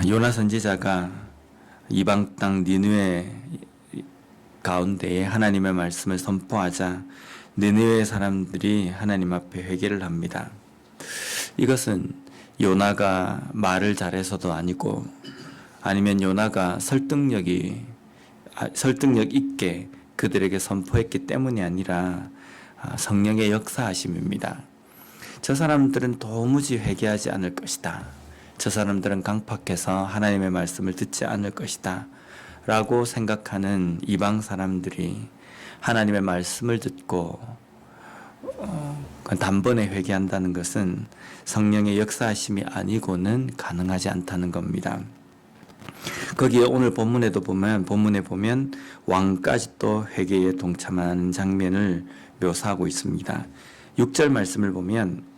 요나 선지자가 이방 땅 니느웨 가운데에 하나님의 말씀을 선포하자 니느웨 사람들이 하나님 앞에 회개를 합니다. 이것은 요나가 말을 잘해서도 아니고 아니면 요나가 설득력 있게 그들에게 선포했기 때문이 아니라 성령의 역사하심입니다. 저 사람들은 도무지 회개하지 않을 것이다. 저 사람들은 강팍해서 하나님의 말씀을 듣지 않을 것이다 라고 생각하는 이방 사람들이 하나님의 말씀을 듣고 단번에 회개한다는 것은 성령의 역사하심이 아니고는 가능하지 않다는 겁니다. 거기에 오늘 본문에 보면 왕까지 또 회개에 동참하는 장면을 묘사하고 있습니다. 6절 말씀을 보면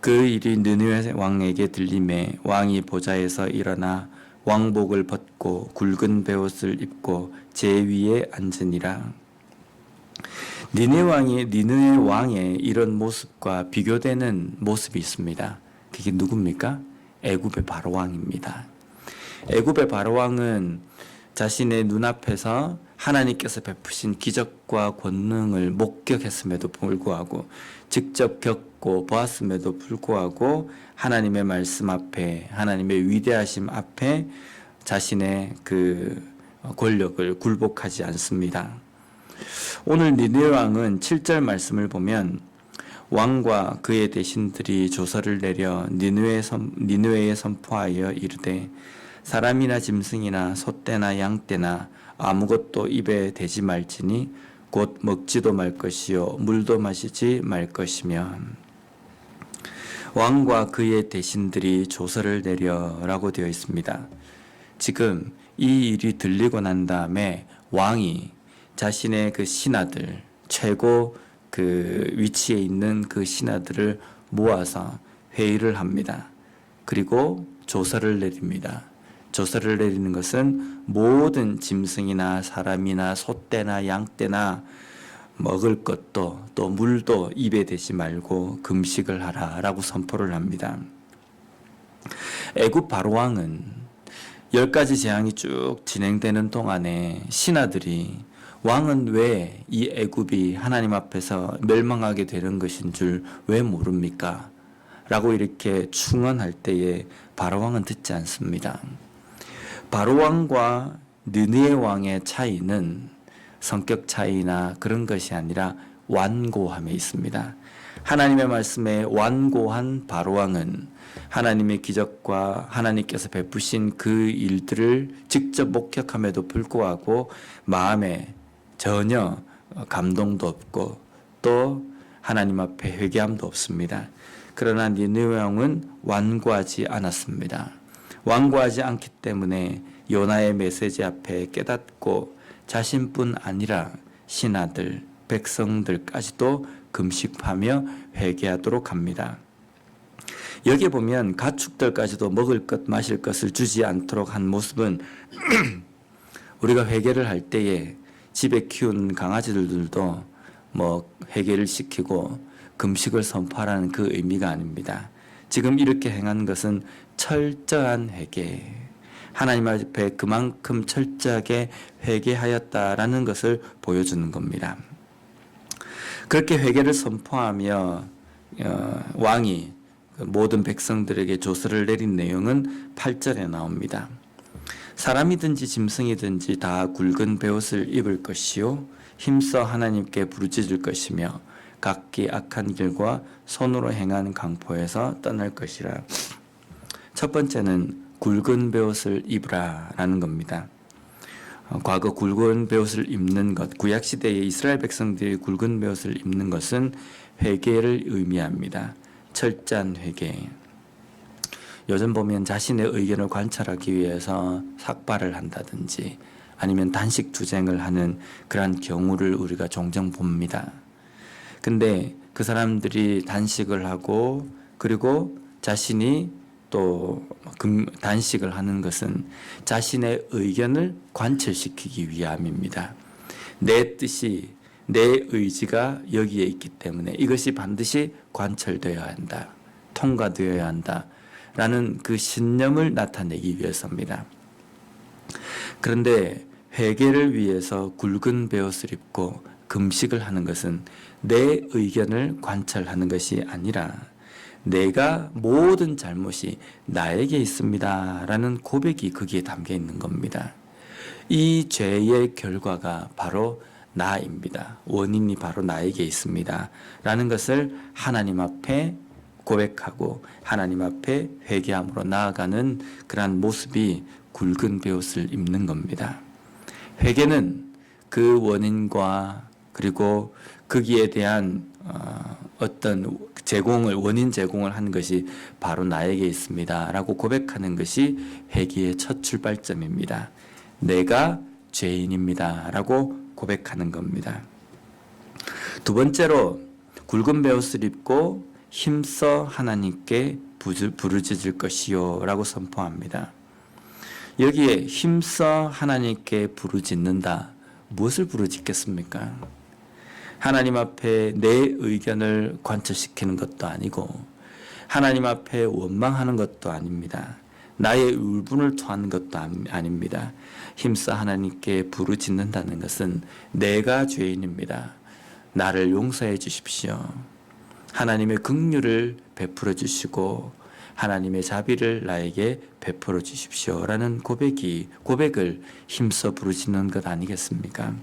그 일이 느느웨 왕에게 들림에 왕이 보좌에서 일어나 왕복을 벗고 굵은 베옷을 입고 제 위에 앉으니라. 니느웨 왕의 이런 모습과 비교되는 모습이 있습니다. 그게 누굽니까? 애굽의 바로 왕입니다. 애굽의 바로 왕은 자신의 눈앞에서 하나님께서 베푸신 기적과 권능을 목격했음에도 불구하고 직접 겪고 보았음에도 불구하고 하나님의 말씀 앞에 하나님의 위대하심 앞에 자신의 그 권력을 굴복하지 않습니다. 오늘 니느웨 왕은 7절 말씀을 보면 왕과 그의 대신들이 조서를 내려 니느웨에 선포하여 이르되 사람이나 짐승이나 소떼나 양떼나 아무것도 입에 대지 말지니 곧 먹지도 말 것이요 물도 마시지 말 것이며 왕과 그의 대신들이 조서를 내려라고 되어 있습니다. 지금 이 일이 들리고 난 다음에 왕이 자신의 그 신하들 최고 그 위치에 있는 그 신하들을 모아서 회의를 합니다. 그리고 조서를 내립니다. 조서를 내리는 것은 모든 짐승이나 사람이나 소떼나 양떼나 먹을 것도 또 물도 입에 대지 말고 금식을 하라라고 선포를 합니다. 애굽 바로왕은 10가지 재앙이 쭉 진행되는 동안에 신하들이 왕은 왜 이 애굽이 하나님 앞에서 멸망하게 되는 것인 줄 왜 모릅니까? 라고 이렇게 충언할 때에 바로왕은 듣지 않습니다. 바로왕과 느느웨 왕의 차이는 성격 차이나 그런 것이 아니라 완고함에 있습니다. 하나님의 말씀에 완고한 바로왕은 하나님의 기적과 하나님께서 베푸신 그 일들을 직접 목격함에도 불구하고 마음에 전혀 감동도 없고 또 하나님 앞에 회개함도 없습니다. 그러나 니느웨 왕은 완고하지 않았습니다. 완고하지 않기 때문에 요나의 메시지 앞에 깨닫고 자신뿐 아니라 신하들, 백성들까지도 금식하며 회개하도록 합니다. 여기 보면 가축들까지도 먹을 것, 마실 것을 주지 않도록 한 모습은 우리가 회개를 할 때에 집에 키운 강아지들도 회개를 시키고 금식을 선포하라는 그 의미가 아닙니다. 지금 이렇게 행한 것은 철저한 회개, 하나님 앞에 그만큼 철저하게 회개하였다라는 것을 보여주는 겁니다. 그렇게 회개를 선포하며 왕이 모든 백성들에게 조서를 내린 내용은 8절에 나옵니다. 사람이든지 짐승이든지 다 굵은 베옷을 입을 것이요 힘써 하나님께 부르짖을 것이며 각기 악한 길과 손으로 행한 강포에서 떠날 것이라. 첫 번째는 굵은 베옷을 입으라 라는 겁니다. 과거 굵은 베옷을 입는 것, 구약시대의 이스라엘 백성들이 굵은 베옷을 입는 것은 회개를 의미합니다. 철저한 회개. 요즘 보면 자신의 의견을 관찰하기 위해서 삭발을 한다든지 아니면 단식 투쟁을 하는 그러한 경우를 우리가 종종 봅니다. 근데 그 사람들이 단식을 하고 그리고 자신이 또 단식을 하는 것은 자신의 의견을 관철시키기 위함입니다. 내 뜻이, 내 의지가 여기에 있기 때문에 이것이 반드시 관철되어야 한다, 통과되어야 한다 라는 그 신념을 나타내기 위해서입니다. 그런데 회개를 위해서 굵은 베옷을 입고 금식을 하는 것은 내 의견을 관철하는 것이 아니라 내가 모든 잘못이 나에게 있습니다 라는 고백이 거기에 담겨 있는 겁니다. 이 죄의 결과가 바로 나입니다. 원인이 바로 나에게 있습니다 라는 것을 하나님 앞에 고백하고 하나님 앞에 회개함으로 나아가는 그러한 모습이 굵은 베옷을 입는 겁니다. 회개는 그 원인과 그리고 거기에 대한 어떤 원인 제공을 하는 것이 바로 나에게 있습니다 라고 고백하는 것이 회개의 첫 출발점입니다. 내가 죄인입니다 라고 고백하는 겁니다. 두 번째로 굵은 베옷을 입고 힘써 하나님께 부르짖을 것이요 라고 선포합니다. 여기에 힘써 하나님께 부르짖는다. 무엇을 부르짖겠습니까? 하나님 앞에 내 의견을 관철시키는 것도 아니고 하나님 앞에 원망하는 것도 아닙니다. 나의 울분을 토하는 것도 아닙니다. 힘써 하나님께 부르짖는다는 것은 내가 죄인입니다. 나를 용서해 주십시오. 하나님의 긍휼을 베풀어 주시고 하나님의 자비를 나에게 베풀어 주십시오 라는 고백을 힘써 부르짖는 것 아니겠습니까?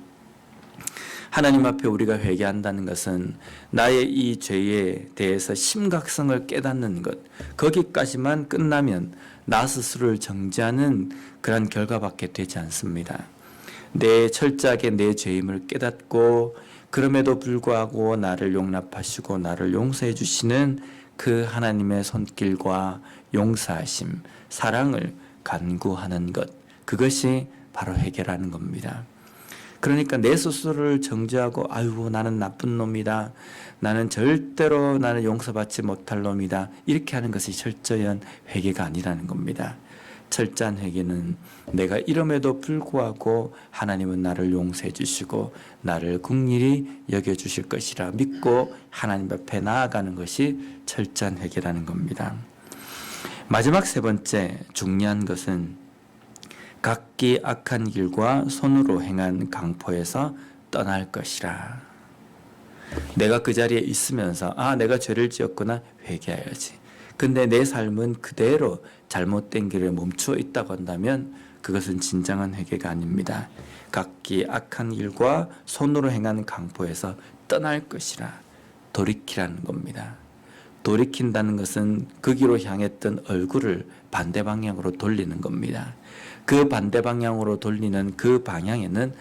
하나님 앞에 우리가 회개한다는 것은 나의 이 죄에 대해서 심각성을 깨닫는 것, 거기까지만 끝나면 나 스스로를 정죄하는 그런 결과밖에 되지 않습니다. 철저하게 내 죄임을 깨닫고 그럼에도 불구하고 나를 용납하시고 나를 용서해 주시는 그 하나님의 손길과 용서하심, 사랑을 간구하는 것, 그것이 바로 회개라는 겁니다. 그러니까 내 스스로를 정죄하고 아유 나는 나쁜 놈이다. 나는 절대로 용서받지 못할 놈이다. 이렇게 하는 것이 철저한 회개가 아니라는 겁니다. 철저한 회개는 내가 이름에도 불구하고 하나님은 나를 용서해 주시고 나를 긍휼히 여겨주실 것이라 믿고 하나님 앞에 나아가는 것이 철저한 회개라는 겁니다. 마지막 세 번째 중요한 것은 각기 악한 길과 손으로 행한 강포에서 떠날 것이라. 내가 그 자리에 있으면서 내가 죄를 지었구나 회개해야지. 근데 내 삶은 그대로 잘못된 길에 멈추어 있다고 한다면 그것은 진정한 회개가 아닙니다. 각기 악한 길과 손으로 행한 강포에서 떠날 것이라. 돌이키라는 겁니다. 돌이킨다는 것은 그 길로 향했던 얼굴을 반대 방향으로 돌리는 겁니다. 그 반대 방향으로 돌리는 그 방향에는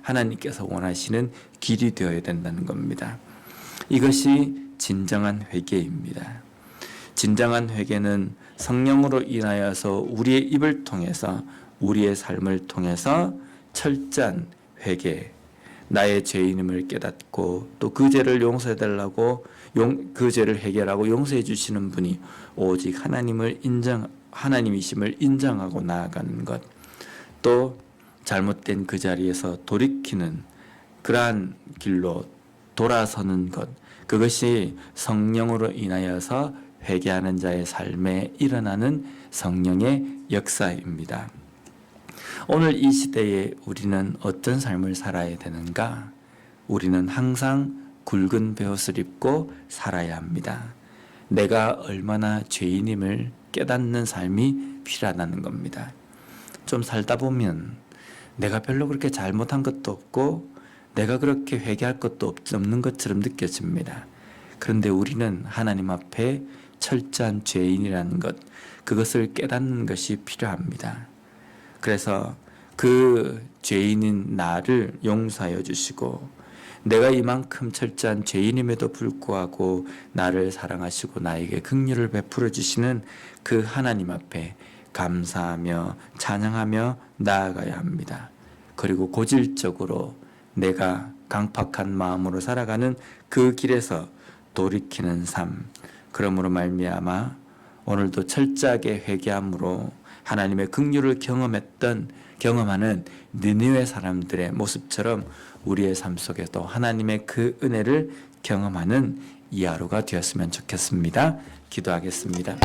하나님께서 원하시는 길이 되어야 된다는 겁니다. 이것이 진정한 회개입니다. 진정한 회개는 성령으로 인하여서 우리의 입을 통해서 우리의 삶을 통해서 철저한 회개, 나의 죄인임을 깨닫고 또 그 죄를 용서해 달라고 그 죄를 해결하고 용서해 주시는 분이 오직 하나님이심을 인정하고 나아가는 것, 또 잘못된 그 자리에서 돌이키는 그러한 길로 돌아서는 것, 그것이 성령으로 인하여서 회개하는 자의 삶에 일어나는 성령의 역사입니다. 오늘 이 시대에 우리는 어떤 삶을 살아야 되는가? 우리는 항상 굵은 베옷을 입고 살아야 합니다. 내가 얼마나 죄인임을 깨닫는 삶이 필요하다는 겁니다. 좀 살다 보면 내가 별로 그렇게 잘못한 것도 없고 내가 그렇게 회개할 것도 없는 것처럼 느껴집니다. 그런데 우리는 하나님 앞에 철저한 죄인이라는 것, 그것을 깨닫는 것이 필요합니다. 그래서 그 죄인인 나를 용서하여 주시고 내가 이만큼 철저한 죄인임에도 불구하고 나를 사랑하시고 나에게 긍휼을 베풀어 주시는 그 하나님 앞에 감사하며 찬양하며 나아가야 합니다. 그리고 고질적으로 내가 강팍한 마음으로 살아가는 그 길에서 돌이키는 삶, 그러므로 말미암아 오늘도 철저하게 회개함으로 하나님의 긍휼을 경험하는 니느웨 사람들의 모습처럼 우리의 삶 속에도 하나님의 그 은혜를 경험하는 이 하루가 되었으면 좋겠습니다. 기도하겠습니다.